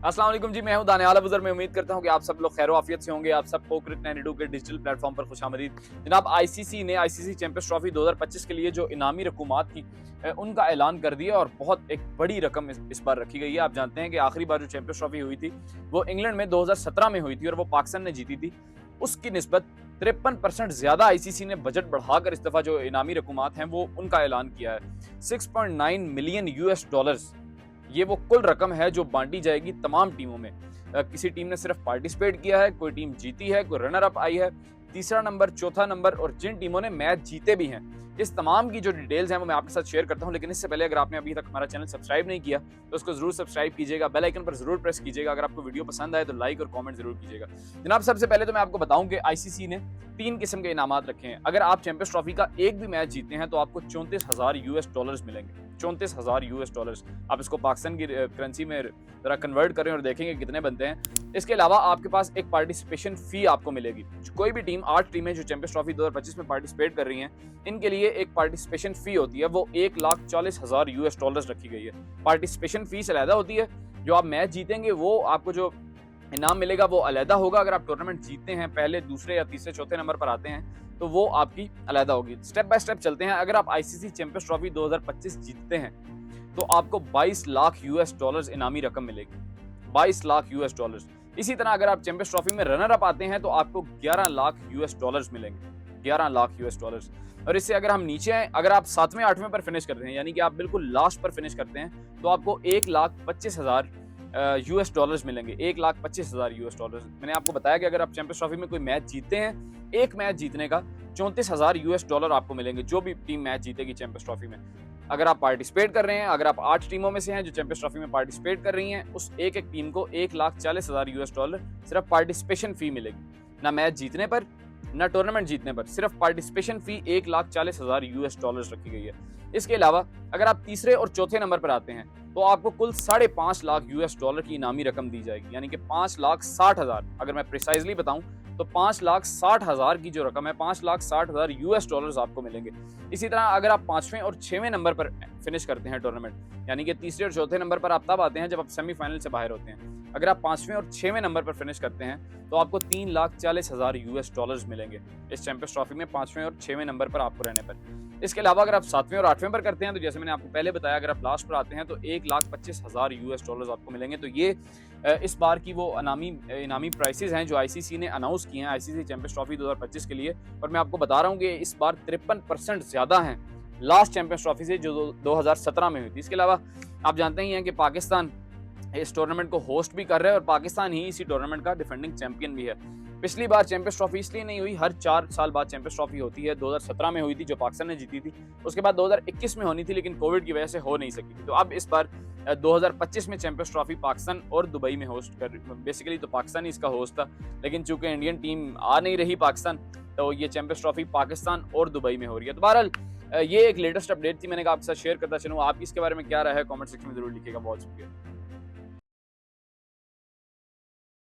अस्सलाम वालेकुम जी, मैं हूं दानियाल अबूज़र। मैं उम्मीद करता हूं कि आप सब लोग खैर आफियत से होंगे। आप सबको क्रिकेट 92 के डिजिटल प्लेटफॉर्म पर खुशामदीद। जनाब, आईसीसी ने आईसीसी चैंपियंस ट्रॉफी 2025 के लिए जो इनामी रकूमात थी उनका ऐलान कर दिया और बहुत एक बड़ी रकम इस बार रखी गई है। आप जानते हैं कि आखिरी बार जो चैंपियंस ट्रॉफी हुई थी वो इंग्लैंड में 2017 में हुई थी और वो पाकिस्तान ने जीती थी। उसकी निस्बत 53% ज्यादा आईसीसी ने बजट बढ़ाकर इस दफा जो इनामी रकूमात हैं वो उनका ऐलान किया है। 6.9 मिलियन यूएस डॉलर्स, ये वो कुल रकम है जो बांटी जाएगी तमाम टीमों में। किसी टीम ने सिर्फ पार्टिसिपेट किया है, कोई टीम जीती है, कोई रनर अप आई है, तीसरा नंबर, चौथा नंबर और जिन टीमों ने मैच जीते भी हैं, इस तमाम की जो डिटेल्स हैं वो मैं आपके साथ शेयर करता हूं। लेकिन इससे पहले अगर आपने अभी तक हमारा चैनल सब्सक्राइब नहीं किया तो उसको जरूर सब्सक्राइब कीजिएगा, बेल आइकन पर जरूर प्रेस कीजिएगा। अगर आपको वीडियो पसंद आए तो लाइक और कमेंट जरूर कीजिएगा। जनाब, सबसे पहले तो मैं आपको बताऊं कि आईसीसी ने 3 किस्म के इनामात रखे हैं। अगर आप चैंपियंस ट्रॉफी का एक भी मैच जीतते हैं तो आपको 34,000 यूएस डॉलर्स मिलेंगे। 34,000 यूएस डॉलर्स, आप इसको पाकिस्तान की करेंसी में जरा कन्वर्ट करें और देखेंगे कितने बनते हैं। इसके अलावा आपके पास एक पार्टिसिपेशन फी आपको मिलेगी। कोई भी टीम, 8 टीमें जो चैंपियंस ट्रॉफी 2025 में पार्टिसिपेट कर रही हैं, इनके लिए एक पार्टिसिपेशन फी होती है, वो 1,40,000 यूएस डॉलर्स रखी गई है। पार्टिसिपेशन फीस अलहदा होती है। जो आप मैच जीतेंगे वो आपको जो इनाम मिलेगा वो अलहदा होगा। अगर आप टूर्नामेंट जीतते हैं, पहले, दूसरे या तीसरे, चौथे नंबर पर आते हैं तो वो आपकी अलहदा होगी। स्टेप बाय स्टेप चलते हैं। अगर आप आईसीसी चैंपियंस ट्रॉफी 2025 जीतते हैं तो आपको 22 लाख यूएस डॉलर्स इनामी रकम मिलेगी। 22 लाख यूएस डॉलर्स। इसी तरह अगर आप चैंपियंस ट्रॉफी में रनर अप आते हैं तो आपको 11 लाख यूएस डॉलर्स मिलेंगे। 11 लाख यूएस डॉलर्स। और इससे अगर हम नीचे आए, अगर आप 7वें 8वें पर फिनिश करते हैं, यानी कि आप बिल्कुल लास्ट पर फिनिश करते हैं, तो आपको 1,25,000 यूएस डॉलर्स मिलेंगे। 1,25,000 यूएस डॉलर्स। मैंने आपको बताया कि अगर आप चैंपियंस ट्रॉफी में कोई मैच जीतते हैं, एक मैच जीतने का 34,000 यूएस डॉलर आपको मिलेंगे, जो भी टीम मैच जीतेगी चैंपियंस ट्रॉफी में। अगर आप पार्टिसिपेट कर रहे हैं, अगर आप 8 टीमों में से हैं जो चैंपियंस ट्रॉफी में पार्टिसिपेट कर रही हैं, उस एक एक टीम को 1,40,000 यूएस डॉलर सिर्फ पार्टिसिपेशन फी मिलेगी। ना मैच जीतने पर, ना टूर्नामेंट जीतने पर, सिर्फ पार्टिसिपेशन फी 1,40,000 यूएस डॉलर्स रखी गई है। इसके अलावा अगर आप तीसरे और चौथे नंबर पर आते हैं तो आपको कुल 5.5 लाख यूएस डॉलर की इनामी रकम दी जाएगी, यानी कि 5,60,000। अगर मैं प्रिसाइजली बताऊं तो 5,60,000 की जो रकम है, 5,60,000 यूएस डॉलर्स आपको मिलेंगे। इसी तरह अगर आप 5वें और 6वें नंबर पर फिनिश करते हैं टूर्नामेंट, यानी कि तीसरे और चौथे नंबर पर आप तब आते हैं जब आप सेमीफाइनल से बाहर होते हैं। अगर आप 5वें और 6वें नंबर पर फिनिश करते हैं तो आपको 3,40,000 यूएस डॉलर्स मिलेंगे इस चैंपियंस ट्रॉफी में, 5वें और 6वें नंबर पर आपको रहने पर। इसके अलावा अगर आप 7वें और 8वें पर करते हैं तो जैसे मैंने आपको पहले बताया, अगर आप लास्ट पर आते हैं तो 1,25,000 यूएस डॉलर्स आपको मिलेंगे। तो ये इस बार की वो इनामी प्राइसेस हैं जो आईसीसी ने अनाउंस किए हैं आईसीसी चैंपियंस ट्रॉफी 2025 के लिए। और मैं आपको बता रहा हूँ कि इस बार 53% ज्यादा हैं लास्ट चैंपियंस ट्रॉफी से जो 2017 में हुई थी। इसके अलावा आप जानते ही हैं कि पाकिस्तान इस टूर्नामेंट को होस्ट भी कर रहा है और पाकिस्तान ही इसी टूर्नामेंट का डिफेंडिंग चैंपियन भी है। पिछली बार चैंपियंस ट्रॉफी इसलिए नहीं हुई, हर 4 साल बाद चैंपियंस ट्रॉफी होती है। 2017 में हुई थी जो पाकिस्तान ने जीती थी, उसके बाद 2021 में होनी थी लेकिन कोविड की वजह से हो नहीं सकी थी। तो अब इस बार 2025 में चैंपियंस ट्रॉफी पाकिस्तान और दुबई में होस्ट कर, बेसिकली तो पाकिस्तान ही इसका होस्ट था, लेकिन चूंकि इंडियन टीम आ नहीं रही पाकिस्तान, तो ये चैंपियंस ट्रॉफी पाकिस्तान और दुबई में हो रही है। तो बहरहाल ये एक लेटेस्ट अपडेट थी, मैंने कहा आपके साथ शेयर करता चलूँ। आप इसके बारे में क्या राय है, कमेंट सेक्शन में जरूर लिखिएगा। बहुत शुक्रिया।